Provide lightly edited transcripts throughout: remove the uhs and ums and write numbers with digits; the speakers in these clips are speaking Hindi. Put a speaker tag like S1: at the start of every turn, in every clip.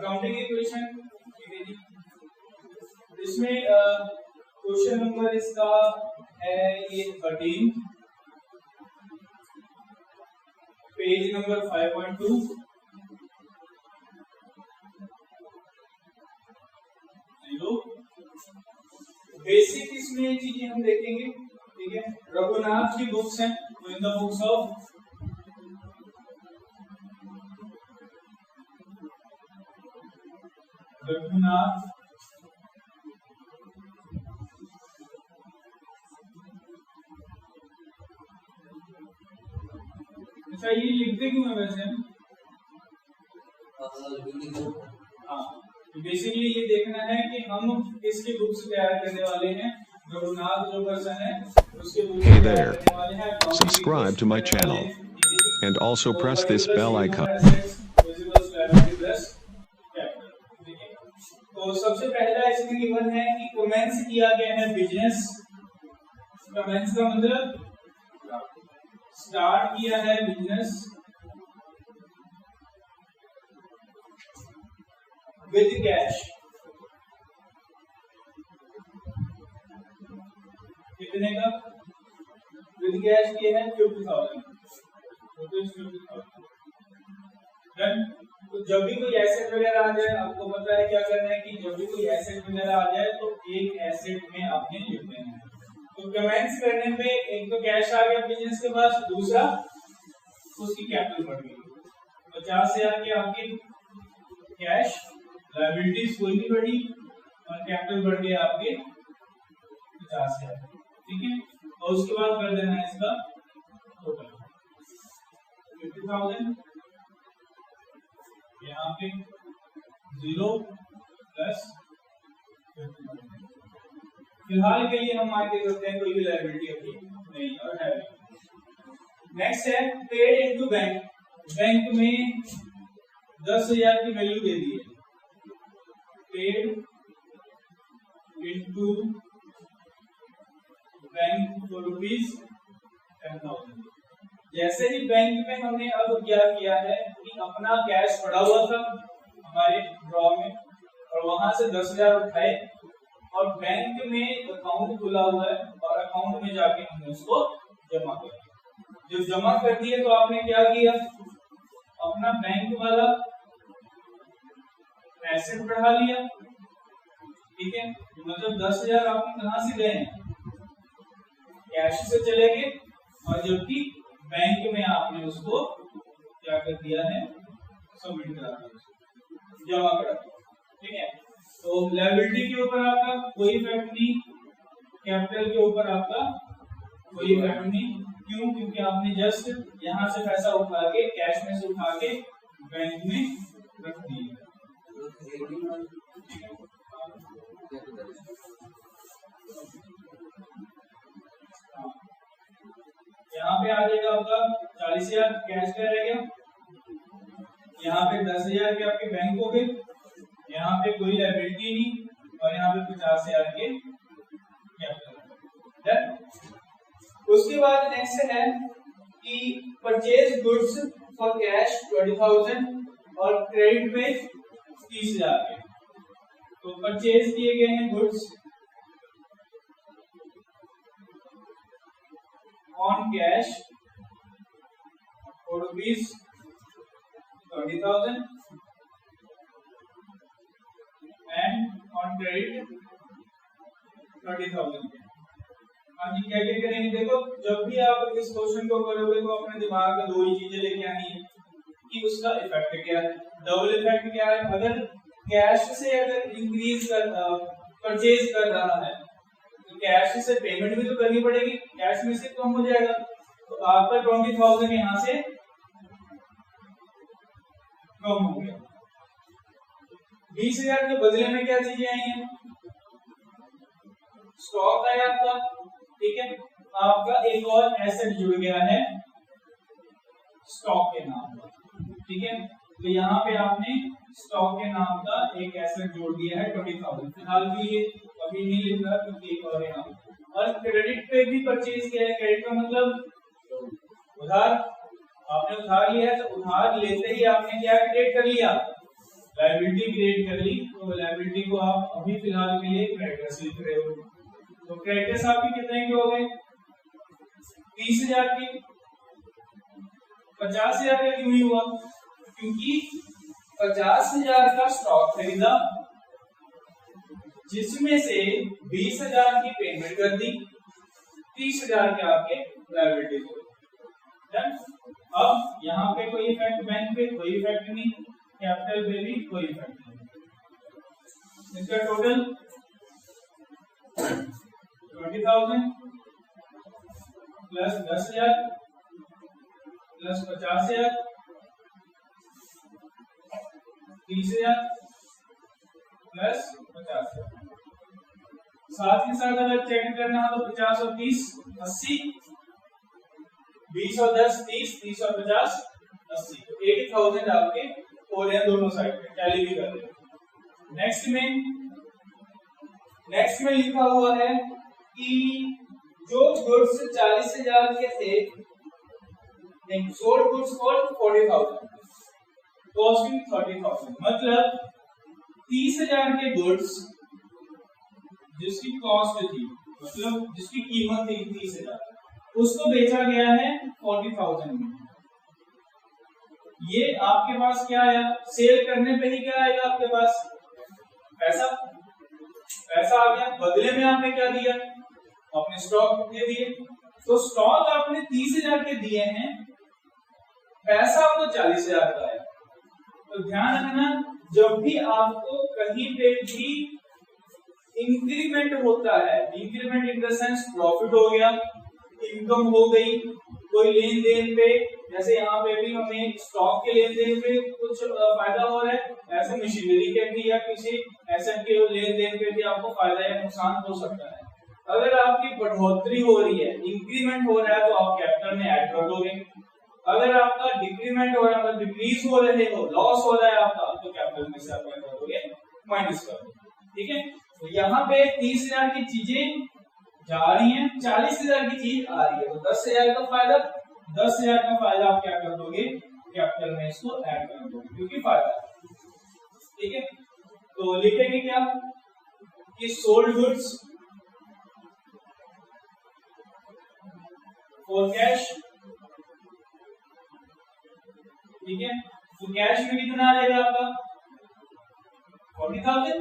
S1: अकाउंटिंग इक्वेशन, ठीक है जी। इसमें क्वेश्चन नंबर इसका है ये 13, पेज नंबर 5.2। बेसिक इसमें चीजें हम देखेंगे, ठीक है। रघुनाथ की बुक्स हैं, in the books of Raghunath, अच्छा ये लिखते क्यों है वैसे? हाँ, बेसिकली ये देखना है कि हम किसकी बुक्स तैयार करने वाले हैं। रघुनाथ जो पर्सन है उसके बुक्स तैयार करने वाले हैं।
S2: Subscribe to my channel and also press this bell icon.
S1: तो सबसे पहला इसमें गिवन है कि कमेंस किया गया है बिजनेस। कमेंस का मतलब स्टार्ट किया है बिजनेस विद कैश। कितने का विद कैश किया है? 50,000। तो जब भी कोई एसेट वगैरह आ जाए, आपको पता है क्या करना है कि जब भी कोई एसेट वगैरह आ जाए तो एक एसेट में आपने लिख देना है। तो कमेंस करने पे एक तो कैश आ गया बिजनेस के पास, दूसरा उसकी कैपिटल बढ़ गई। 50,000 की आपकी कैश, लायबिलिटीज कोई भी बढ़ी और कैपिटल बढ़ गया आपके 50,000, ठीक है। और उसके बाद कर देना है इसका टोटल 50,000, यहाँ पे 0 प्लस 50,000। फिलहाल के लिए हम मान के करते हैं कोई भी लायबिलिटी अभी नहीं और है। नेक्स्ट है पेड इनटू बैंक। बैंक में 10,000 की वैल्यू दे दी है। Paid into bank for ₹10,000। जैसे ही बैंक में हमने अब क्या किया है कि अपना कैश पड़ा हुआ था हमारे ड्रॉ में और वहां से 10,000 उठाए और बैंक में अकाउंट खुला हुआ है और अकाउंट में जाके हमने उसको जमा कर दिया। जब जमा कर दिए तो आपने क्या किया, अपना बैंक वाला एसेट बढ़ा लिया, ठीक है। मतलब 10,000 आपके कहां से गए हैं? कैश से चले गए, और जबकि बैंक में आपने उसको क्या कर दिया है, सबमिट करा दिया, जमा करा दिया, ठीक है। तो लायबिलिटी के ऊपर आपका कोई इफेक्ट नहीं, कैपिटल के ऊपर आपका कोई इफेक्ट नहीं। क्यों? क्योंकि आपने जस्ट यहां से पैसा उठा के, कैश में से उठा के बैंक में रख दिया। यहाँ पे आ जाएगा आपका 40,000 कैश का रहेगा, यहाँ पे 10,000 के आपके बैंक हो गए, यहाँ पे कोई लायबिलिटी नहीं, और यहाँ पे 50,000 के कैपिटल। उसके बाद नेक्स्ट है कि परचेज गुड्स फॉर कैश 20,000 और क्रेडिट पे 30,000 के। तो परचेज किए गए हैं goods on cash for ₹20,000 and on credit 30,000। हाँ जी, क्या क्या करेंगे? देखो, जब भी आप इस क्वेश्चन को करोगे तो अपने दिमाग में दो ही चीजें लेके आनी है कि उसका इफेक्ट क्या है। डबल इफेक्ट क्या है? अगर कैश से अगर इंक्रीज कर परचेज कर रहा है तो कैश से पेमेंट भी तो करनी पड़ेगी, कैश में से कम हो जाएगा, तो आपका 20,000 यहाँ से कम हो गया। 20,000 के बदले में क्या चीजें आई हैं? स्टॉक है आपका, ठीक है। आपका एक और एसेट जुड़ गया है स्टॉक के नाम पर, ठीक है। तो यहाँ पे आपने स्टॉक के नाम का एक एसेट जोड़ दिया है 20,000। फिलहाल भी ये अभी नहीं लिख रहा क्योंकि एक और यहाँ। और क्रेडिट पे भी परचेज किया है। क्रेडिट का मतलब उधार, आपने उधार लिया है तो उधार लेते ही आपने क्या क्रेडिट कर लिया, लायबिलिटी क्रिएट कर ली, तो लायबिलिटी को आप अभी फिलहाल के लिए क्रेडिटर्स लिख रहे हो। तो क्रेडिटर्स आपके कितने के हो गए? 30,000 के। 50,000 का क्यों नहीं हुआ? क्योंकि 50,000 का स्टॉक खरीदा, जिसमें से 20,000 की पेमेंट कर दी, 30,000 के आपके लायबिलिटी हो। अब यहाँ पे कोई इफेक्ट, बैंक पे कोई इफेक्ट नहीं, कैपिटल पे भी कोई इफेक्ट नहीं। इसका टोटल 20,000 प्लस 10,000 प्लस 50,000 30,000 प्लस 50,000। साथ ही साथ अगर चेक करना हो तो 50 और 30 80, 20 और 10 30, 30 और 50 80, तो 80,000 आपके हो रहे हैं दोनों साइड पे, टैली भी कर रहे हैं। नेक्स्ट में लिखा हुआ है कि जो गुड्स 40,000 के थे, सोल्ड गुड्स फॉर 40,000, कॉस्टिंग 30,000, मतलब 30,000 के गुड्स जिसकी कॉस्ट थी, मतलब जिसकी कीमत थी 30,000, उसको बेचा गया है 40,000 में। ये आपके पास क्या आया? सेल करने पे ही क्या आएगा आपके पास? पैसा आ गया। बदले में आपने क्या दिया? अपने स्टॉक दे दिए। तो स्टॉक आपने 30,000 के दिए हैं, पैसा आपको 40,000 का है। तो ध्यान रखना, जब भी आपको कहीं पे भी इंक्रीमेंट होता है, increment in the sense profit हो गया, इनकम हो गई, कोई लेन देन पे, जैसे यहाँ पे भी हमें स्टॉक के लेन देन पे कुछ फायदा हो रहा है, ऐसे मशीनरी के भी या किसी एसेट के लेन देन पे भी आपको फायदा या नुकसान हो सकता है। अगर आपकी बढ़ोतरी हो रही है, इंक्रीमेंट हो रहा है, तो आप कैपिटल में ऐड कर दोगे। अगर आपका डिक्रीमेंट हो रहा है, मतलब डिक्रीज हो रहे हो, लॉस हो रहा है आपका, तो कैपिटल में से आप क्या कर दोगे? माइनस कर दोगे। ठीक है, तो यहाँ पे 30,000 की चीजें जा रही हैं, 40,000 की चीज आ रही है, तो 10,000 का फायदा, 10,000 का फायदा आप क्या कर दोगे? कैपिटल में इसको ऐड कर दोगे, क्योंकि फायदा है। ठीक है, तो लिखेंगे क्या कि सोल्ड गुड्स फॉर कैश। ठीक है, तो कैश में कितना आ जाएगा आपका? 40,000।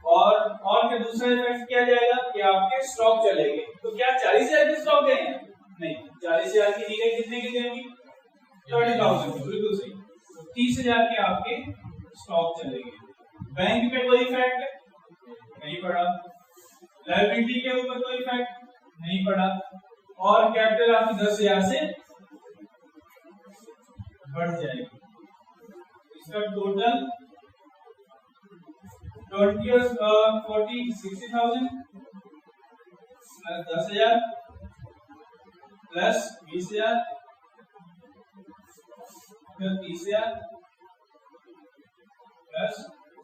S1: और फिर दूसरा इफेक्ट क्या जाएगा कि आपके स्टॉक चलेंगे। तो क्या 40,000 के स्टॉक गए हैं? नहीं, 40,000 की जगह कितने की जाएंगी? 30,000। बिल्कुल सही। तो 30,000 के आपके स्टॉक चलेंगे। बैंक पे कोई इफेक्ट नहीं पड़ा, लायबिलिटी के ऊपर कोई इफेक्ट नहीं पड़ा, और कैपिटल आपकी 10,000 से बढ़ जाएगी। इसका टोटल 20 और 40 60,000 प्लस 10,000 प्लस 20,000 फिर 30,000 प्लस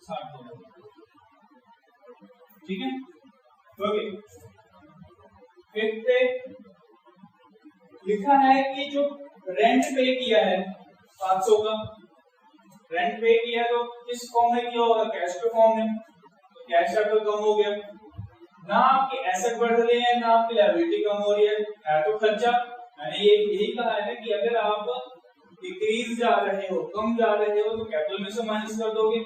S1: 60,000। ठीक है, ओके। फिर पे लिखा है कि जो रेंट पे किया है 500 का, रेंट पे किया तो किस फॉर्म में किया होगा? कैश के फॉर्म में। तो कैश आपका कम हो गया, ना आपके एसेट बढ़ रहे हैं, ना आपकी लायबिलिटी कम हो रही है तो खर्चा। मैंने यही कहा है ना कि अगर आप डिक्रीज जा रहे हो, कम जा रहे हो, तो कैपिटल में से माइनस कर दोगे,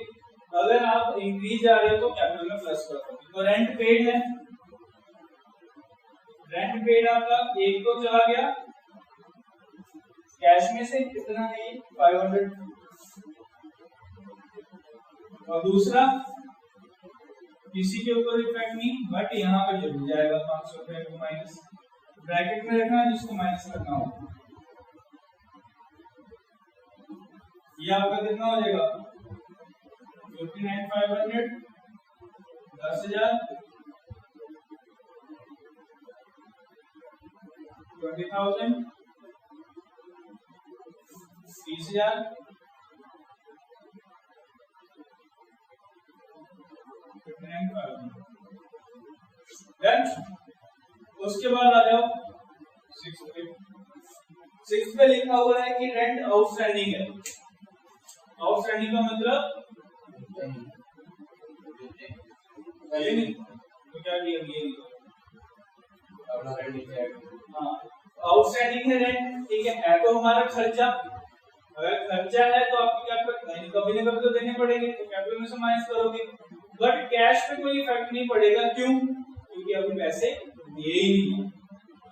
S1: अगर आप इंक्रीज जा रहे हो तो कैपिटल में प्लस कर दोगे। तो रेंट पेड है, रेंट पेड आपका एक तो चला गया, कैश में से कितना है? 500। और दूसरा किसी के ऊपर इफेक्ट नहीं, बट यहाँ पर जरूर जाएगा 500 रुपए को माइनस, ब्रैकेट में रखना है जिसको माइनस करना हो। ये आपका कितना हो जाएगा? 59,500 10,000 20,000 30,000 उसके बाद आ जाओ 6 पे लिखा हुआ है कि रेंट आउटस्टैंडिंग है। आउटस्टैंडिंग का मतलब ये नहीं तो क्या किया हाँ आउटस्टैंडिंग है रेंट, ठीक है तो हमारा खर्चा, अगर खर्चा है तो आपको क्या कभी ना कभी तो देने पड़ेंगे, तो कैपिटल में से माइनस करोगे, बट कैश पे कोई इफेक्ट नहीं पड़ेगा, क्यों? क्योंकि अभी पैसे दिए ही नहीं।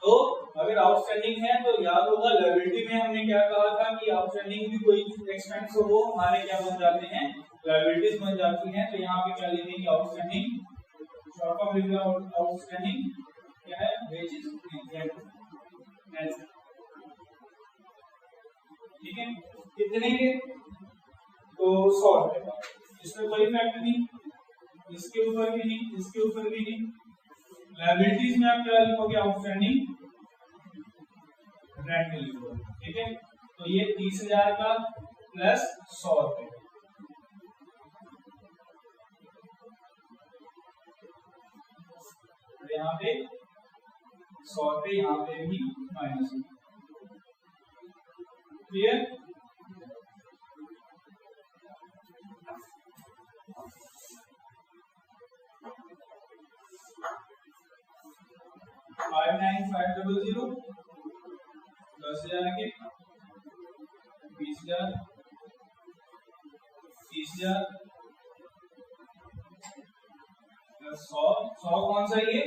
S1: तो अगर आउटस्टैंडिंग है तो याद होगा लायबिलिटी में हमने क्या कहा था कि आउटस्टैंडिंग भी कोई एक्सपेंस हो वो हमारे क्या बन जाते हैं, लायबिलिटीज बन जाती हैं। तो यहाँ पे क्या लिखेंगे आउटस्टैंडिंग, शॉर्ट फॉर्म लिख रहा हूं आउटस्टैंडिंग क्या है, वेजेस रेंट, ठीक है कितने के, तो 100 रुपए का, इसमें कोई इफेक्ट नहीं, इसके ऊपर भी नहीं, इसके ऊपर भी नहीं। लायबिलिटीज में आप क्या लिखोगे, आउटस्टैंडिंग रेंट लिखोगे, ठीक है तो ये 30,000 का प्लस 100 रुपए, यहाँ पे 100 रुपए, यहाँ पे भी माइनस, क्लियर? फाइव 9,500 10,000 के 20,000 30,000 100 कौन सा ये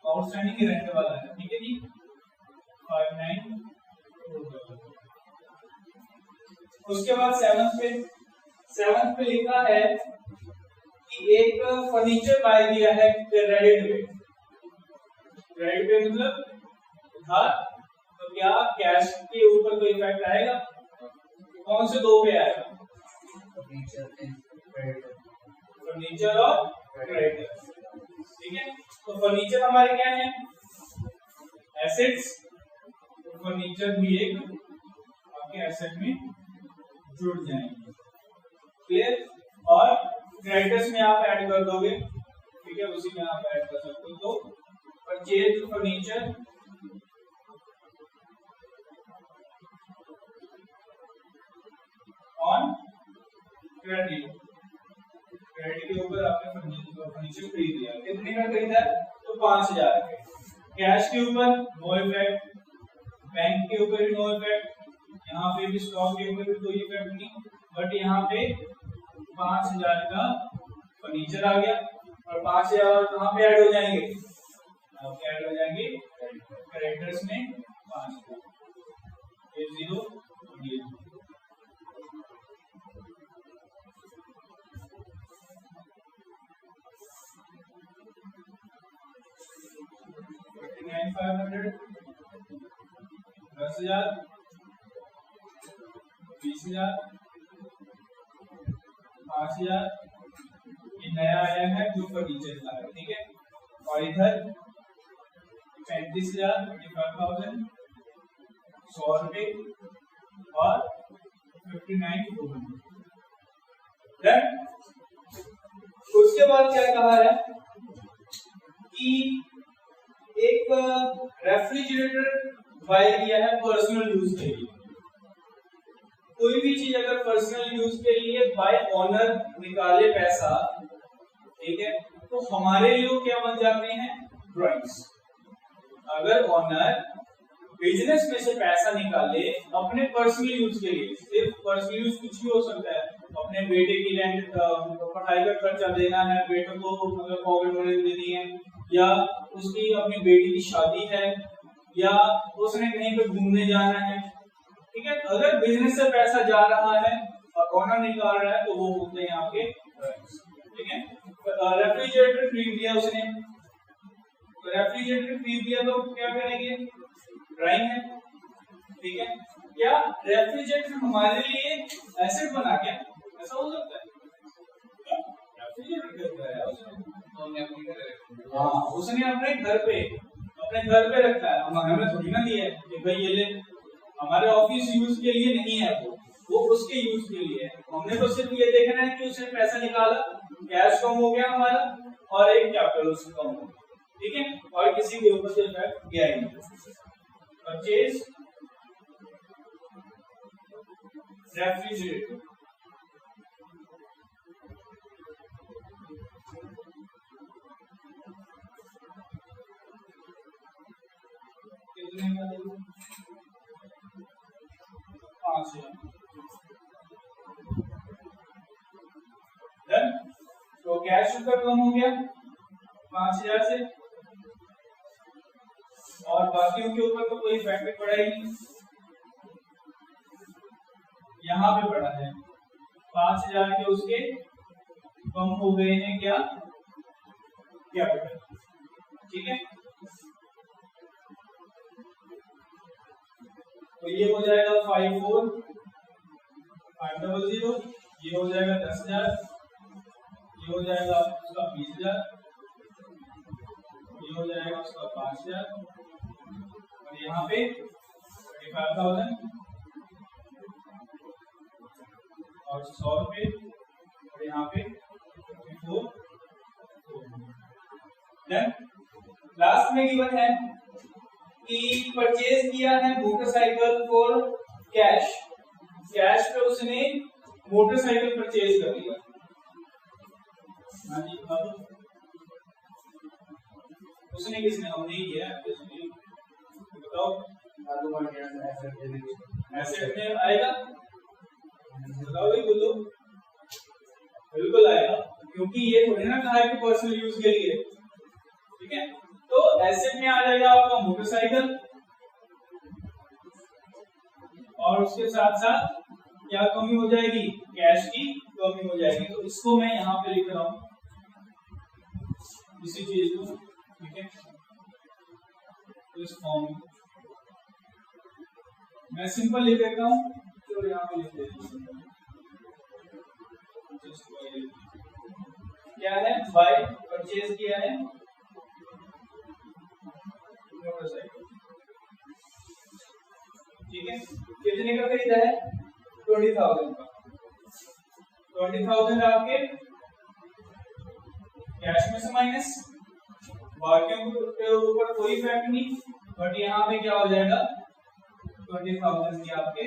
S1: आउटस्टैंडिंग रेंट वाला है, ठीक है जी 59। उसके बाद सेवंथ पे लिखा है कि एक फर्नीचर बाय किया है क्रेडिट पे मतलब उधार, तो क्या कैश के ऊपर कोई इफेक्ट आएगा? कौन से दो पे आएगा, फर्नीचर और क्रेडिट, ठीक है तो फर्नीचर हमारे क्या है, एसेट्स, तो फर्नीचर भी एक आपके एसेट में जुड़ जाएंगे, क्लियर? और क्रेडिटर्स में आप ऐड कर दोगे, ठीक है उसी में आप ऐड कर सकते हो। तो purchase furniture on credit, credit के ऊपर आपने फर्नीचर खरीद लिया, कितने का खरीदा तो 5,000 का, कैश के ऊपर नो इफेक्ट, बैंक के ऊपर भी नो इफेक्ट, यहाँ पे भी स्टॉक के ऊपर भी कोई इफेक्ट नहीं, बट यहाँ पे 5,000 का फर्नीचर आ गया और 5,000 कहाँ पे ऐड हो जाएंगे, ऐड हो जाएंगे क्रेडिटर्स में 5,000, ये 0 ये 9,500 10,000 20,000 5,000, ये नया आया है जो फर्नीचर का है, ठीक है और इधर 35,000 25,000 100 रुपए और 59,400। उसके बाद क्या कहा है कि एक रेफ्रिजरेटर बाय किया है पर्सनल यूज के लिए। कोई भी चीज अगर पर्सनल यूज के लिए बाय ऑनर निकाले पैसा, ठीक है तो हमारे लिए क्या बन जाते हैं, ड्रॉइंग्स। अगर ऑनर बिजनेस में से पैसा निकाले अपने पर्सनल यूज के लिए, सिर्फ पर्सनल यूज कुछ भी हो सकता है, अपने बेटे की रेंट पढ़ाई का खर्चा देना है, बेटे को मतलब पॉकेट मनी देनी है, या उसकी अपनी बेटी की शादी है, या उसने कहीं पे घूमने जाना है, ठीक है अगर बिजनेस से पैसा जा रहा है और ऑनर निकाल रहा है तो वो होते हैं आपके, ठीक है रेफ्रिजरेटर खरीद लिया उसने, तो रेफ्रिजरेटर खरीद लिया तो क्या करेंगे, ड्राइंग है, ठीक है क्या रेफ्रिजरेटर हमारे लिए एसेट बना क्या, ऐसा हो सकता है, रेफ्रिजरेटर करता है उसने अपने घर पे रखा है, हमें थोड़ी ना दिया है कि भाई ये ले, हमारे ऑफिस यूज के लिए नहीं है, वो उसके यूज के लिए है। हमने तो सिर्फ ये देखना है कि उसने पैसा निकाला, कैश कम हो गया हमारा और एक कैपिटल उससे कम हो गया, ठीक है और किसी के ऊपर से इफेक्ट गया ही नहीं। परचेज रेफ्रिजरेटर, कितने का देगा? 5,000। डन। तो कैश उसका कम हो गया 5,000 से, और बाकियों के ऊपर तो कोई इफेक्ट पड़ा ही नहीं, यहाँ पे पड़ा है 5,000 के उसके कम हो गए हैं क्या कैपिटल, ठीक है। तो ये हो जाएगा 54,500, ये हो जाएगा 10,000, ये हो जाएगा उसका 20,000, ये हो जाएगा उसका 5,000, और यहाँ पे 35,000 और 100 रुपए, और यहाँ पे 54। डन। लास्ट में गिवन है कि परचेज किया है मोटरसाइकिल फॉर कैश, कैश पे उसने मोटरसाइकिल परचेज कर लिया। हाँ जी, अब उसने किसने? हमने ही किया है। बताओ एसेट में आएगा? बताओ भाई, बोलो। बिल्कुल आएगा, क्योंकि ये थोड़ी ना कहा है कि पर्सनल यूज के लिए, ठीक है। तो एसेट में आ जाएगा आपका मोटरसाइकिल, और उसके साथ साथ क्या कमी हो जाएगी? कैश की कमी हो जाएगी। तो इसको मैं यहाँ पे लिख रहा हूं, इसी चीज को, ठीक है। तो इस फॉर्म में मैं सिंपल लिख देता हूं, तो यहाँ पे लिख देता हूं क्या है, बाय परचेज किया है मोटरसाइकिल, ठीक है। कितने का खरीदा है? 20,000 का। 20,000 आपके कैश में से माइनस, बाकियों के ऊपर कोई इफेक्ट नहीं, बट यहाँ पे क्या हो जाएगा? 20,000 की आपके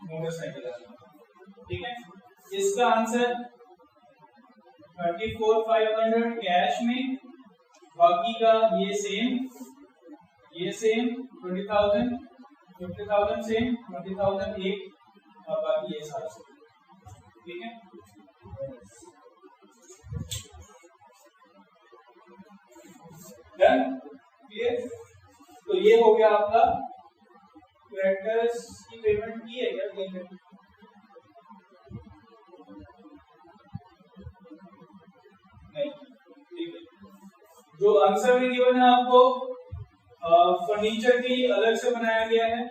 S1: मोटरसाइकिल, ठीक है। इसका आंसर 34,500 कैश में, बाकी का ये सेम 20,000, 50,000 सेम, 20,000 एक, और बाकी ये सारा, ठीक है। Done, clear. तो ये हो गया आपका क्रेडिटर्स की पेमेंट की है क्या? नहीं, ठीक है। जो आंसर में गिवन है आपको फर्नीचर की अलग से बनाया गया है,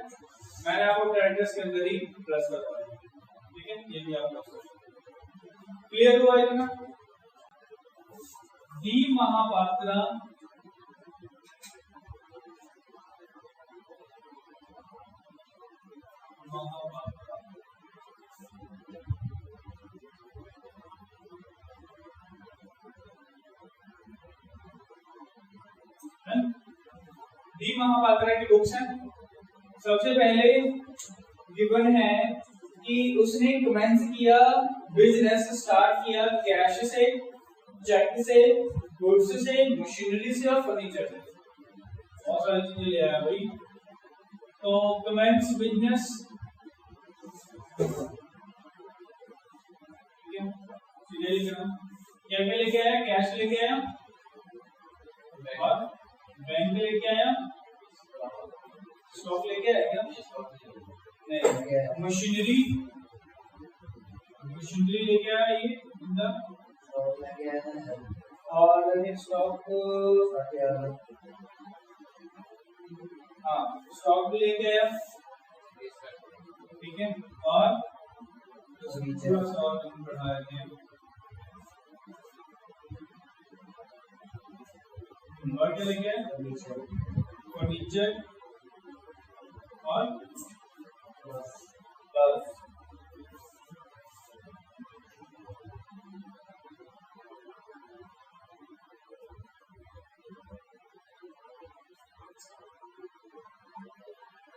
S1: मैंने आपको क्रेडिटर्स के अंदर ही प्लस करवाया, ठीक है। ये भी आपका क्लियर हुआ इतना। डी महापात्रा डी महापात्रा की बुक्स हैं। सबसे पहले गिवन है कि उसने कमेंस किया बिजनेस, स्टार्ट किया कैश से, चेक से, गुड्स से, मशीनरी से और फर्नीचर से, बहुत सारी चीजें ले आया भाई। तो कमेंस बिजनेस, क्या क्या लेके आया? कैश लेके आया, और बैंक लेके आया, स्टॉक लेके आया क्या? नहीं, मशीनरी लेके आया ये अंदर, और स्टॉक, हाँ स्टॉक भी लेके आया, ठीक है। और क्या लेके आया? फर्नीचर और बल्ब,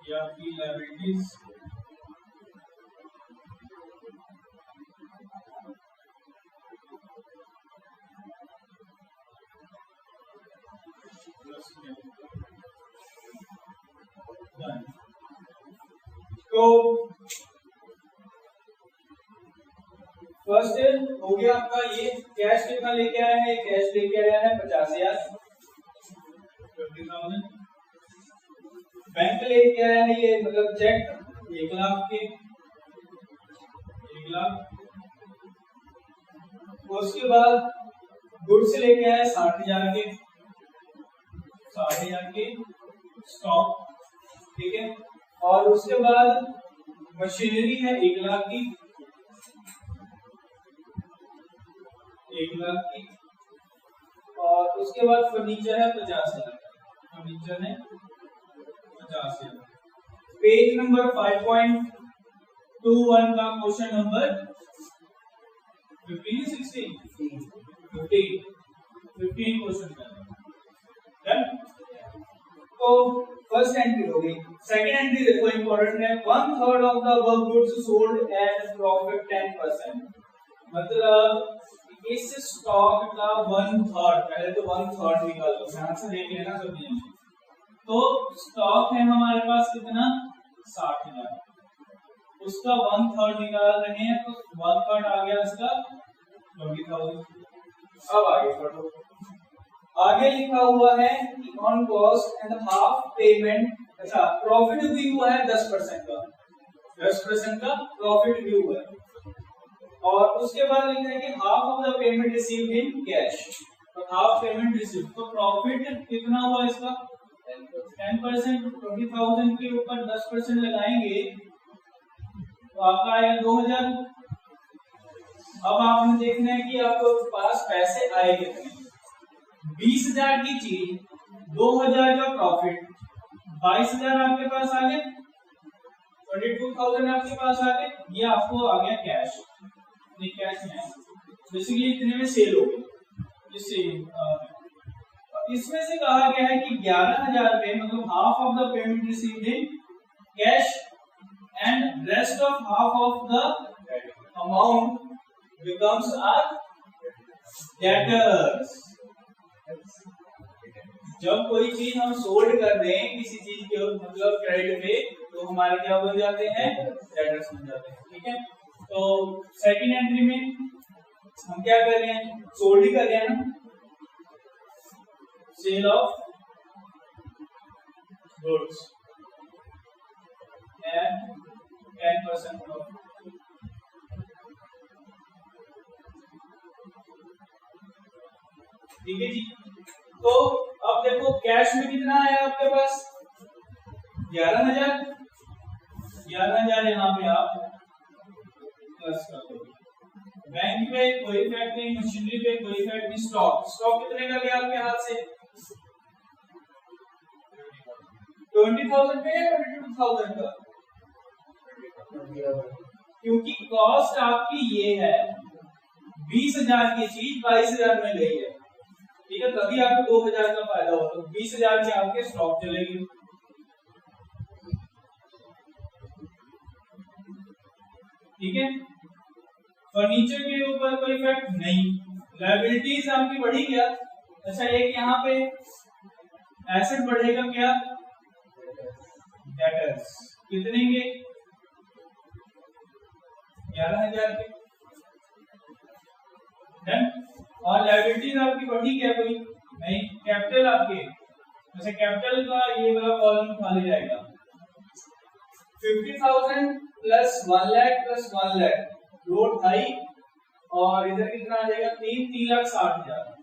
S1: या की लायबिलिटीज, तो फर्स्ट हो गया आपका ये कैश कितना लेके आया है, कैश लेके आया है 50,000 20,000। बैंक लेके आया है ये मतलब चेक 1 लाख के 1 लाख। उसके बाद गुड्स लेके आया 60,000 के 60,000 के स्टॉक, ठीक है। और उसके बाद मशीनरी है 1 लाख की 1 लाख की। और उसके बाद फर्नीचर है 50,000, फर्नीचर है 50,000। पेज नंबर 5.21 का क्वेश्चन नंबर 15 16 15 क्वेश्चन का डन। तो फर्स्ट एंट्री हो गई। सेकंड एंट्री देखो इंपॉर्टेंट है, 1/3 of the work goods sold at profit 10%। मतलब इस स्टॉक का 1/3, पहले तो 1/3 निकाल लो, ध्यान से देख लेना सब चीजें। तो स्टॉक है हमारे पास कितना 60,000, उसका 1/3 निकाल रहे हैं तो 1/3 आ गया इसका 20,000। अब आगे बढ़ो, आगे लिखा हुआ है कि on cost and half payment. अच्छा, प्रॉफिट भी हुआ है 10% का, 10% का प्रॉफिट भी हुआ है। और उसके बाद लिखा है कि half of the payment received in cash, तो हाफ पेमेंट रिसीव, तो प्रॉफिट कितना हुआ इसका 10%। 20,000 के ऊपर 10% लगाएंगे तो आपका आएगा 2,000। अब आपने देखना है कि आपके पास पैसे आए कितने। 20,000 की चीज, 2,000 का प्रॉफिट, 22,000 आपके पास आ गए, 22,000 आपके पास आ गए, ये आपको आ गया कैश। नहीं कैश में बेसिकली इतने में सेल हो गई, इसमें से कहा गया है कि 11,000 रुपए मतलब half of the payment received in cash and rest of half of the amount becomes our debtors. जब कोई चीज हम सोल्ड कर दें किसी चीज के मतलब क्रेडिट पे, तो हमारे क्या बन जाते हैं डेटर्स बन जाते हैं, ठीक है। तो सेकंड एंट्री में हम क्या कर रहे हैं, सोल्ड ही कर रहे हैं ना, sale of goods and 10% profit. ठीक है जी। तो अब देखो कैश में कितना है आपके पास 11,000, 11,000 यहाँ पे आप प्लस कर दो। बैंक पे कोई इफेक्ट नहीं, मशीनरी पे कोई इफेक्ट नहीं, स्टॉक कितने का गया आपके हाथ से 20,000 पे या 22,000 का, क्योंकि कॉस्ट आपकी ये है 20,000 की चीज 22,000 में गई है, ठीक है, तभी आपको 2,000 का फायदा होगा। तो 20,000 के आपके स्टॉक चलेगी, ठीक है। फर्नीचर के ऊपर कोई इफेक्ट नहीं, लायबिलिटीज आपकी बढ़ी क्या। अच्छा, एक यहाँ पे एसेट बढ़ेगा क्या, डेटर्स कितने के 11,000 के डन। और लायबिलिटीज आपकी बढ़ी क्या कोई नहीं, कैपिटल आपके, जैसे कैपिटल का ये वाला कॉलम खाली जाएगा 50,000 plus 1 lakh plus 1 lakh load ढाई, और इधर कितना आ जाएगा 3,60,000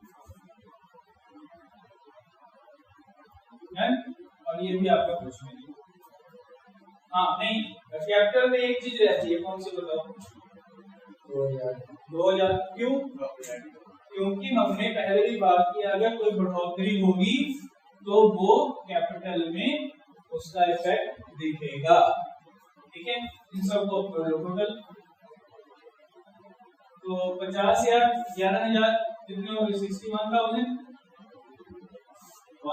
S1: और ये भी आपका कुछ नहीं। हाँ नहीं, कैपिटल में एक चीज रहती है, कौन सी बताओ 2,000। क्यों, क्योंकि हमने पहले भी बात की अगर कोई बढ़ोतरी होगी तो वो कैपिटल में उसका इफेक्ट दिखेगा, ठीक है। इन सबको टोटल तो 50,000 11,000 कितने हो गए 61,000, 1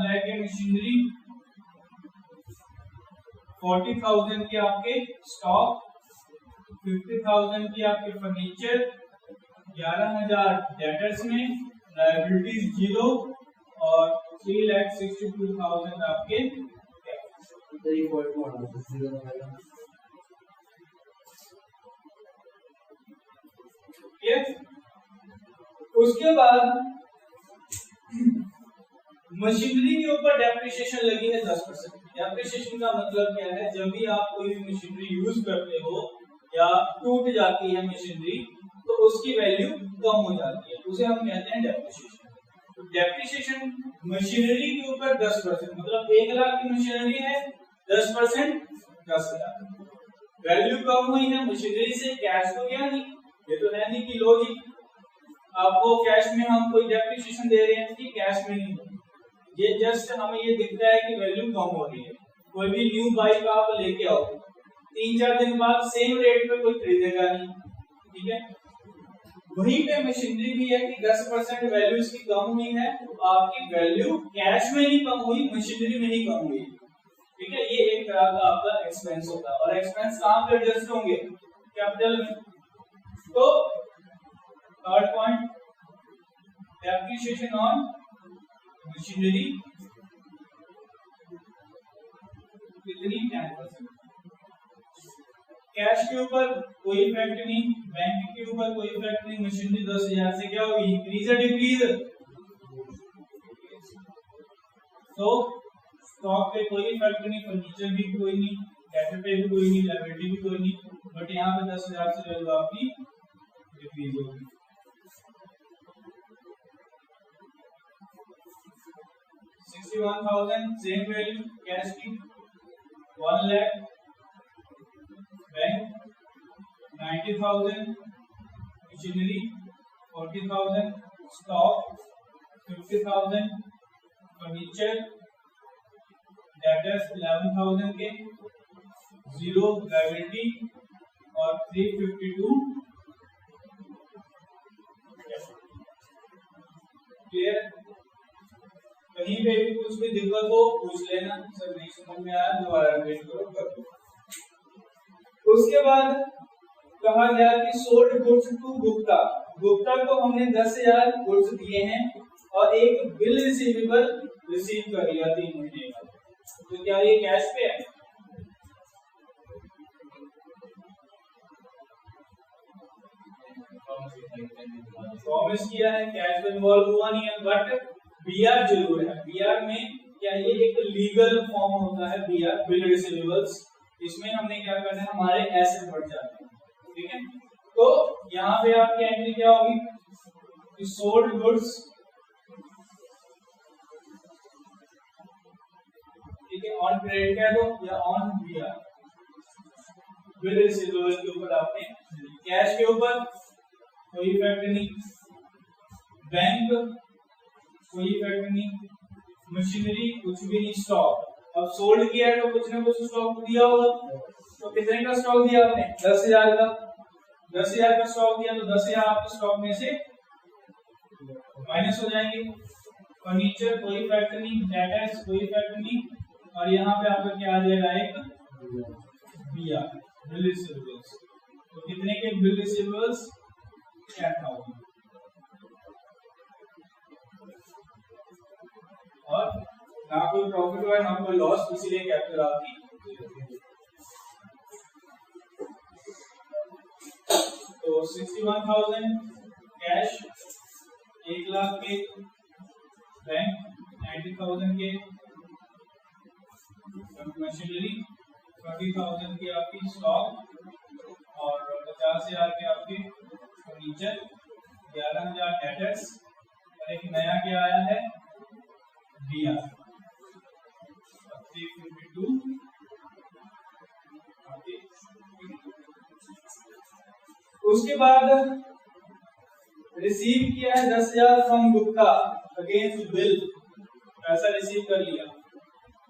S1: लाख के मशीनरी, 40,000 के आपके स्टॉक, 50,000 की आपके फर्नीचर, 11,000 डेटर्स में, लायबिलिटीज 0 और 3,62,000 आपके। ये उसके बाद मशीनरी के ऊपर डेप्रिसिएशन लगी है 10%। डेप्रिसिएशन का मतलब क्या है, जब भी आप कोई भी मशीनरी यूज करते हो या टूट जाती है मशीनरी तो उसकी वैल्यू कम हो जाती है, उसे हम कहते हैं डेप्रिसिएशन। तो डेप्रिसिएशन मशीनरी के ऊपर 10%, मतलब 1 लाख की मशीनरी है, 10% 10,000। वैल्यू कम हुई है मशीनरी से, कैश तो गया नहीं, ये तो है नहीं कि लॉजिक आपको कैश में हम कोई डेप्रिसिएशन दे रहे हैं कि कैश में नहीं, ये जस्ट हमें ये दिखता है कि वैल्यू कम हो रही है। कोई भी न्यू बाइक आप लेके आओ, 3-4 दिन बाद सेम रेट पे कोई खरीदेगा नहीं, ठीक है। वहीं पे मशीनरी भी है कि 10% वैल्यू इसकी कम हुई है, तो आपकी वैल्यू कैश में नहीं कम हुई, मशीनरी में ही कम हुई, ठीक है। ये एक तरह का आपका एक्सपेंस होता है, और एक्सपेंस कहां पे एडजस्ट होंगे, कैपिटल में। तो third point, depreciation on machinery कितनी, 10%। कैश के ऊपर कोई इफेक्ट नहीं, बैंक के ऊपर कोई इफेक्ट नहीं, मशीनरी 10,000 से क्या होगी, इंक्रीज या डिक्रीज। तो स्टॉक पे कोई इफेक्ट नहीं, फर्नीचर भी कोई नहीं, डेटर पे भी कोई नहीं, लायबिलिटी भी कोई नहीं, बट यहाँ पे 10,000 से वैल्यू आपकी डिक्रीज होगी। 61,000 सेम वैल्यू कैश की, 1 lakh bank, 90,000 machinery, 40,000 stock, 50,000 furniture, debtors 11,000 के, 0 लायबिलिटी और 352 क्लियर। कहीं पे भी कुछ भी दिक्कत हो पूछ लेना, सब नहीं समझ में आया दोबारा रिपीट करो कर दो। उसके बाद कहा गया कि sold goods to Gupta, Gupta को हमने 10,000 गुड्स दिए हैं और एक बिल रिसीवेबल रिसीव कर लिया 3 महीने का, तो क्या ये कैश पे है, प्रॉमिस किया है, कैश में इन्वॉल्व हुआ नहीं है, बट बीआर जरूर है। बीआर में क्या ये एक लीगल फॉर्म होता है, बीआर बिल रिसीवेबल्स, इसमें हमने क्या करना है, हमारे एसेट बढ़ जाते हैं, ठीक है। तो यहाँ पे आपकी एंट्री क्या होगी, सोल्ड गुड्स, ठीक है, ऑन क्रेडिट कह दो या ऑन बीआर, बिल रिसीवेबल के ऊपर आपने, कैश के ऊपर कोई इफेक्ट नहीं, बैंक कोई इफेक्ट नहीं, मशीनरी कुछ भी नहीं, स्टॉक अब सोल्ड किया है तो कुछ ना कुछ स्टॉक दिया होगा, तो कितने का स्टॉक दिया आपने, 10,000 का, 10,000 का स्टॉक दिया, तो 10,000 आपके स्टॉक में से माइनस हो जाएंगे। फर्नीचर कोई इफेक्ट नहीं, डेटर्स कोई इफेक्ट नहीं, और यहाँ पे आपका क्या आ जाएगा, एक बीआर बिल रिसीवेबल्स, तो कितने के बिल रिसीवेबल्स, 10,000, और ना कोई प्रॉफिट हुआ ना कोई लॉस, इसीलिए कैपिटल आपकी। तो 61,000 कैश, 1 लाख के बैंक, 90,000 के मशीनरी, 30,000 की आपकी स्टॉक और 50,000 के आपके फर्नीचर, 11,000 डेटर्स, और एक नया क्या आया है, बीआर 352। उसके बाद रिसीव किया है 10,000 फ्रॉम गुप्ता अगेंस्ट बिल, पैसा रिसीव कर लिया,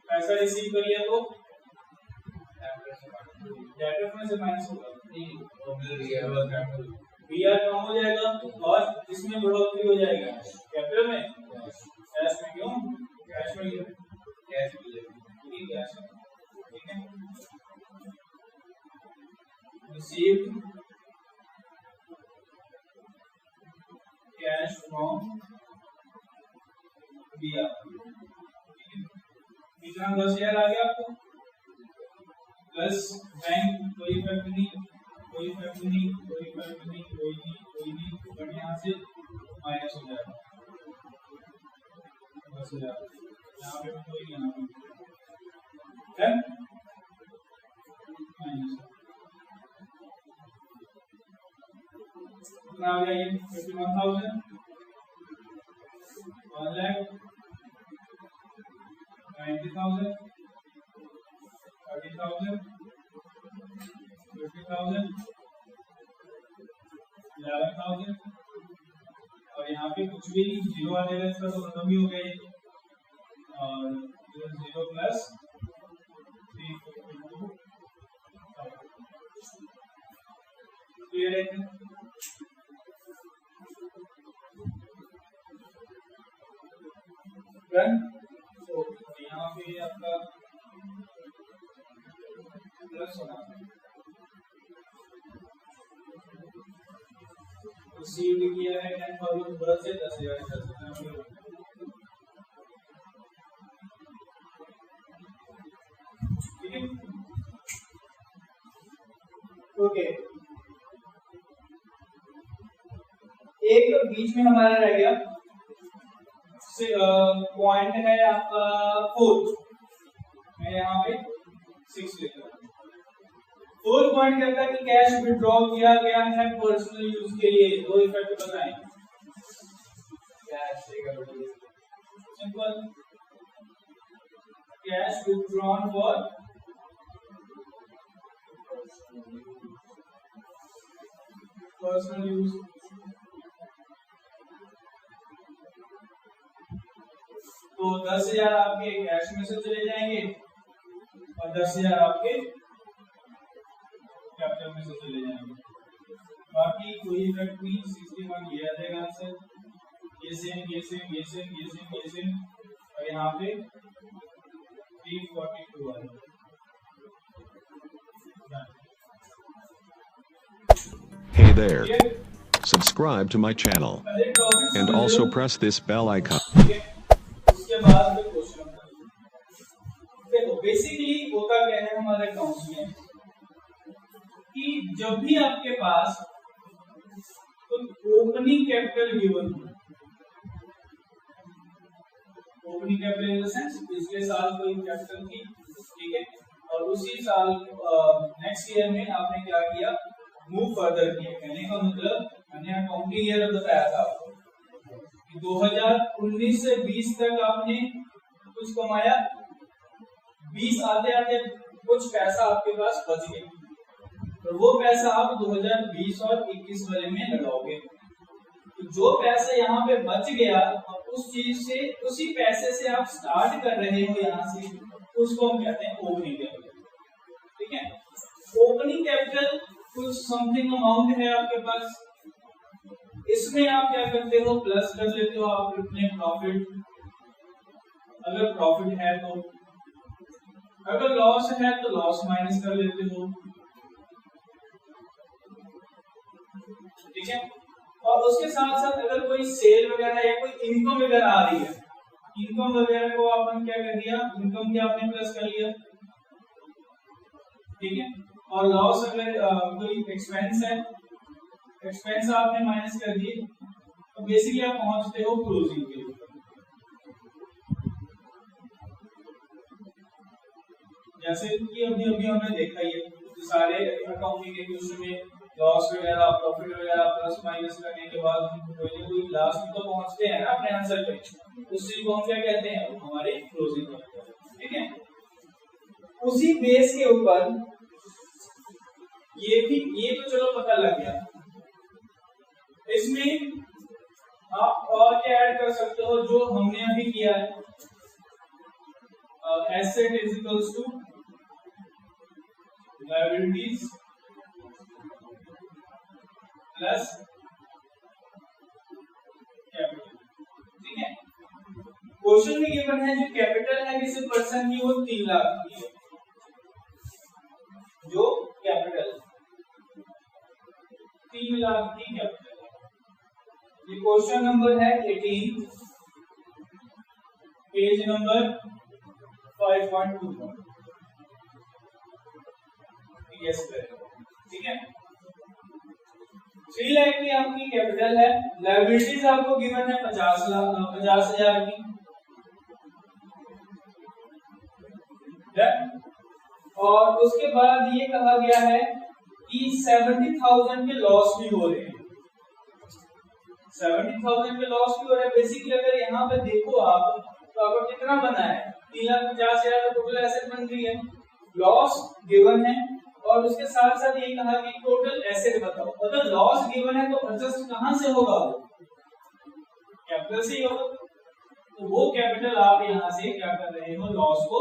S1: पैसा रिसीव कर लिया तो डेटर्स में से माइनस होगा, बीआर कम हो जाएगा और इसमें बढ़ोतरी हो जाएगा कैपिटल में, कैश में क्यों, कैश में कैश ठीक है। रिसीव्ड कैश फ्रॉम बीआर, कितना 10,000 आ गया आपको, प्लस बैंक कोई इफेक्ट नहीं, कोई इफेक्ट नहीं, कोई इफेक्ट नहीं, कोई नहीं, कोई नहीं, बट यहाँ से माइनस हो जाएगा, बस हो जाएगा, यहाँ पे कोई नहीं, यहाँ पे माइनस कितना आ गया ये 51,000, 1,90,000, 30,000, 50,000, 11,000 और यहाँ पे कुछ भी नहीं, जीरो आ जाएगा, इसका तो खत्म ही हो गया ये, और 0 प्लस 352 क्लियर है। डन। तो यहाँ पे आपका प्लस होना, तो सीड किया है 10,000 प्लस से 10,000 ठीक है। ओके, एक तो बीच में हमारा रह गया पॉइंट है आपका 4, मैं यहाँ पे 6 लिखता हूँ। 4 पॉइंट कहता है कि कैश विड्रॉ किया गया है पर्सनल यूज के लिए, दो इफेक्ट बताएं। Simple, cash withdrawn for personal use, तो 10,000 आपके कैश में से चले जाएंगे और 10,000 आपके कैपिटल में से चले जाएंगे, बाकी कोई इफेक्ट नहीं। 61 ये आ जाएगा आंसर, ये सेम, ये सेम, ये सेम, ये सेम, ये सेम, और यहाँ पे 342 आ जाएगा।
S2: Hey there. Subscribe to my channel and also press this bell icon.
S1: उसके बाद में क्वेश्चन देखो, बेसिकली होता क्या है हमारे अकाउंट्स में कि जब भी आपके पास ओपनिंग कैपिटल गिवन हो, opening capital in the sense पिछले साल कोई कैपिटल थी, ठीक है, और उसी साल नेक्स्ट ईयर में आपने क्या किया, मूव फर्दर किया। कहने का मतलब मैंने अकाउंटिंग ईयर बताया था आपको, 2019 से 20 तक आपने कुछ कमाया, 20 आते आते कुछ पैसा आपके पास बच गया, तो वो पैसा आप 2020 और 21 वाले में लगाओगे। तो जो पैसा यहाँ पे बच गया, उस चीज से, उसी पैसे से आप स्टार्ट कर रहे हो यहाँ से, उसको हम कहते हैं ओपनिंग कैपिटल, ठीक है। ओपनिंग कैपिटल कुछ समथिंग अमाउंट है आपके पास, इसमें आप क्या करते हो, प्लस कर लेते हो आप अपने प्रॉफिट, अगर प्रॉफिट है तो, अगर लॉस है तो लॉस माइनस कर लेते हो, ठीक है। और उसके साथ साथ अगर कोई सेल वगैरह या कोई इनकम वगैरह आ रही है, इनकम वगैरह को आपने क्या कर दिया, इनकम क्या आपने प्लस कर लिया, ठीक है। और लॉस अगर कोई एक्सपेंस है, एक्सपेंस आपने माइनस कर दिए, तो बेसिकली आप पहुंचते हो क्लोजिंग के ऊपर। जैसे कि अभी हमने देखा ही है, सारे अकाउंटिंग के क्वेश्चन में लॉस वगैरह, प्रॉफिट वगैरह प्लस माइनस करने के बाद हम कोई लास्ट में तो पहुंचते हैं ना अपने आंसर पे, उस चीज को हम क्या कहते हैं, हमारे क्लोजिंग, ठीक है। उसी बेस के ऊपर ये तो चलो पता लग गया, इसमें आप और क्या ऐड कर सकते हो जो हमने अभी किया है, asset is equals to liabilities plus capital, ठीक है। क्वेश्चन में गिवन है जो कैपिटल है किसी पर्सन की, वो 3 लाख की है, जो कैपिटल 3 लाख की कैपिटल है। ये क्वेश्चन नंबर है 18, पेज नंबर 5.21, गेस करें, ठीक है। 3 लाख की आपकी कैपिटल है, लायबिलिटीज आपको गिवन है 50,000 की, और उसके बाद ये कहा गया है कि 70,000 के लॉस भी हो रहे हैं, 70,000 के लॉस भी हो रहे हैं। बेसिकली अगर यहाँ पे देखो आप तो आपको कितना बना है, 3,50,000 का टोटल एसेट बन रही है, लॉस गिवन है और उसके साथ साथ ये कहा कि टोटल एसेट बताओ। मतलब लॉस गिवन है तो एडजस्ट कहां से होगा, कैपिटल से ही होगा। तो वो कैपिटल आप यहां से क्या कर रहे हो, लॉस को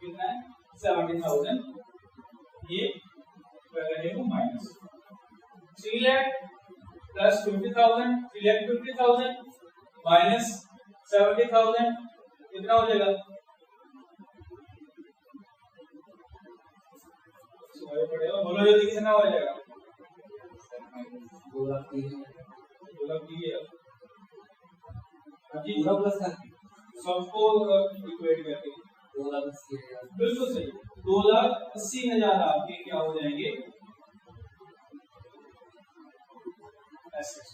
S1: कितना है 70,000 ये कर रहे हो माइनस 3 लाख प्लस 50,000, 3,50,000 माइनस 70,000 कितना हो जाएगा, बोलो जल्दी कितना हो जाएगा,
S3: 2 लाख
S1: 2 प्लस सबको इक्वेट करके
S3: 2,80,000
S1: बिल्कुल सही, 2,80,000 आपके क्या हो जाएंगे एसेट्स।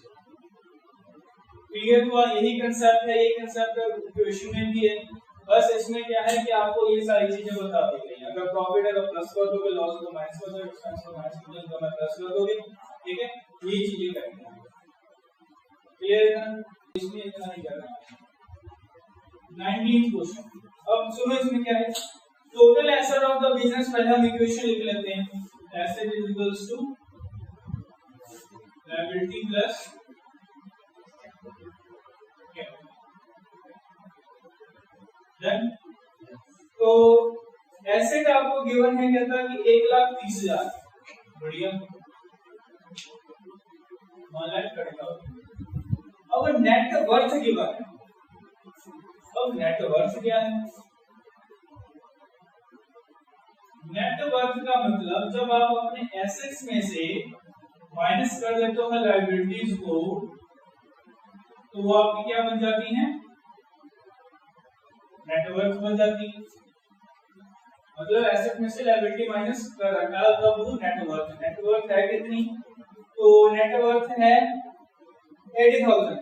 S1: क्लियर हुआ, यही कंसेप्ट है, ये कंसेप्ट क्वेश्चन में भी है। बस इसमें क्या है कि आपको ये सारी चीजें बता दी गई। अगर प्रॉफिट है तो प्लस कर दोगे, लॉस को माइनस कर दोगे, एक्सपेंस को माइनस कर दोगे, तो प्लस कर दोगे, ठीक है। ये चीजें करनी है, क्लियर है ना, इसमें इतना नहीं करना है। 19th क्वेश्चन, अब सुनो इसमें क्या है, total asset of the business, पहले हम इक्वेशन लिख लेते हैं, asset is equals to liability plus then, तो एसेट आपको गिवन है कहता है कि 1,30,000, बढ़िया, 1,30,000। अब नेट वर्थ गिवन है, अब नेट वर्थ क्या है, नेट वर्थ का मतलब जब आप अपने एसेट्स में से माइनस कर देते हो लायबिलिटीज को, तो वो आपकी क्या बन जाती है, नेटवर्थ बन जाती है। मतलब एसेट में से लायबिलिटी माइनस कर रखा है तब वो नेटवर्थ, नेटवर्थ है कितनी, तो नेटवर्थ है 80,000।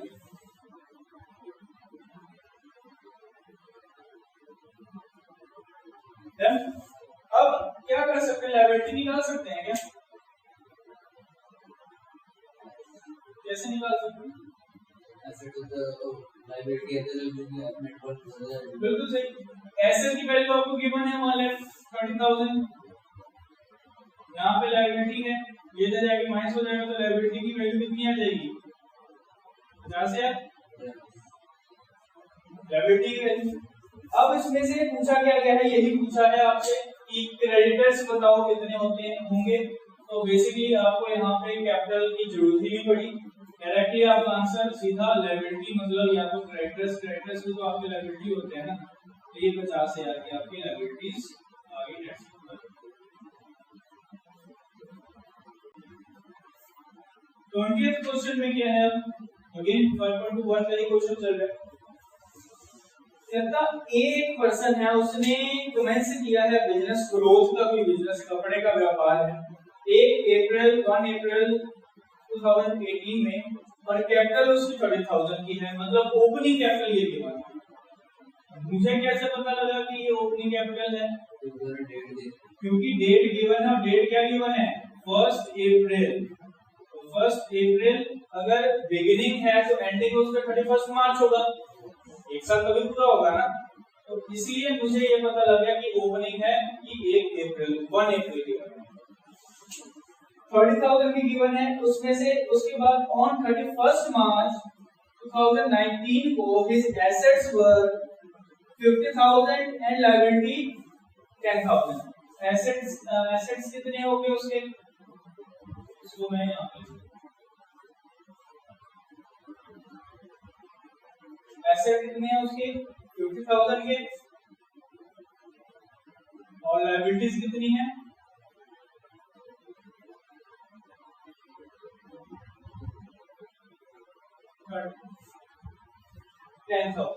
S1: अब क्या कर सकते हैं, लायबिलिटी निकाल सकते हैं क्या, कैसे निकाल सकते हैं, बिल्कुल सही, एसेट की वैल्यू आपको गिवन है 1,30,000, यहाँ पे लायबिलिटी है, ये इधर जाएगी माइनस हो जाएगा, तो लायबिलिटी की वैल्यू कितनी आ जाएगी 50,000 लायबिलिटी की वैल्यू। अब इसमें से पूछा क्या गया है, यही पूछा है आपसे कि क्रेडिटर्स बताओ कितने होंगे, तो बेसिकली आपको यहाँ पे कैपिटल की जरूरत ही नहीं पड़ी, डायरेक्टली आपका आंसर सीधा लायबिलिटी, मतलब या तो क्रेडिटर्स भी तो आपके लायबिलिटी होते हैं ना, तो ये 50,000 की आपकी लायबिलिटीज आ गई। 20th क्वेश्चन में क्या है, अगेन 5.21 का ही क्वेश्चन चल रहा है। कहता एक पर्सन है, उसने कमेंस किया है बिजनेस ग्रोथ का, कोई बिजनेस कपड़े का व्यापार है, 1 अप्रैल 2018 में, और कैपिटल उसकी 30,000 की है, मतलब ओपनिंग कैपिटल ये गिवन है। मुझे कैसे पता लगा कि ये ओपनिंग कैपिटल है, क्योंकि डेट गिवन है, और डेट क्या गिवन है 1 अप्रैल, तो 1 अप्रैल अगर बिगिनिंग है तो एंडिंग उसका 31 मार्च होगा, एक साल कभी पूरा होगा ना, तो इसलिए मुझे ये पता लग गया कि ओपनिंग है कि 1 अप्रैल गिवन है, 30,000 की गिवन है, उसमें से उसके बाद ऑन 31 मार्च 2019 को his assets were 50,000 and liability 10,000। Assets कितने हो गए उसके, इसको मैं यहाँ पे एसेट कितने हैं उसके 50,000 के, और लायबिलिटीज कितनी है 10,000।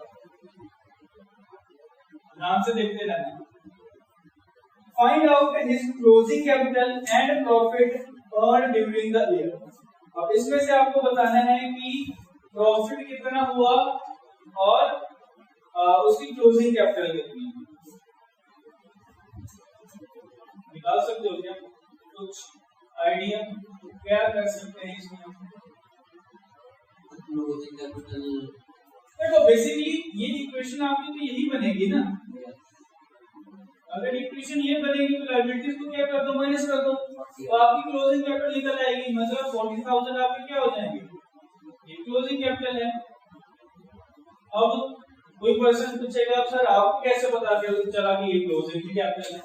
S1: ध्यान से देखते रहना। Find out his closing capital and profit earn during the year. अब इसमें से आपको बताना है कि प्रॉफिट कितना हुआ और उसकी क्लोजिंग कैपिटल कितनी है। निकाल सकते हो क्या कुछ आइडिया क्या कर सकते हैं इसमें?
S3: क्लोजिंग कैपिटल
S1: देखो बेसिकली ये इक्वेशन आपकी तो यही बनेगी ना। अगर इक्वेशन ये बनेगी तो लायबिलिटीज को क्या कर दो, माइनस कर दो, तो आपकी क्लोजिंग कैपिटल निकल आएगी। मतलब 40,000 आपके क्या हो जाएंगे, ये क्लोजिंग कैपिटल है। अब कोई पर्सन पूछेगा अब सर आपको कैसे पता चला कि ये क्लोजिंग कैपिटल है?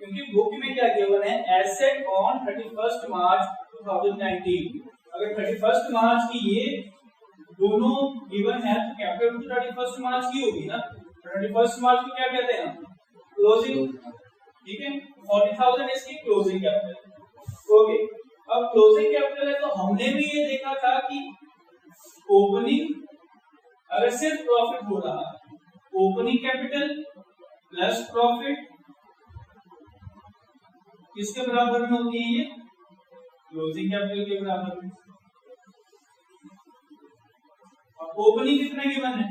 S1: क्योंकि बुक में क्या गिवन है, एसेट ऑन 31 मार्च 2019। अगर 31 मार्च की ये दोनों गिवन है तो कैपिटल तो 31 मार्च की होगी ना। 31 मार्च को क्या कहते हैं हम, क्लोजिंग। ठीक है, 40,000 इसकी क्लोजिंग कैपिटल। ओके, अब क्लोजिंग कैपिटल है तो हमने भी ये देखा था कि ओपनिंग अगर सिर्फ प्रॉफिट हो रहा है, ओपनिंग कैपिटल प्लस प्रॉफिट किसके बराबर में होती है, ये क्लोजिंग कैपिटल के बराबर में। अब ओपनिंग कितना गिवन है,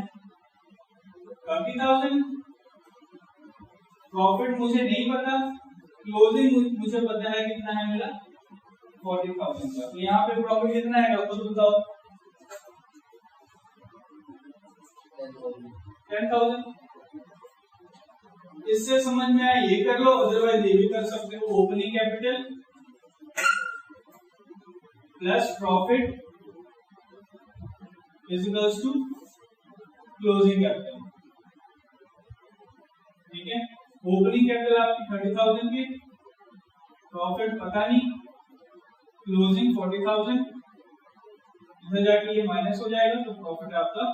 S1: 30,000। प्रॉफिट मुझे नहीं पता, क्लोजिंग मुझे पता है कितना है मेरा 40,000 का। तो यहाँ पे प्रॉफिट कितना है खुद बताओ, 10,000। इससे समझ में आया ये कर लो, अदरवाइज ये भी कर सकते हो। Opening capital plus profit is equals to closing capital. ठीक है, ओपनिंग कैपिटल आपकी 30,000 की, प्रॉफिट पता नहीं, क्लोजिंग 40,000। इधर जाके ये माइनस हो जाएगा तो प्रॉफिट आपका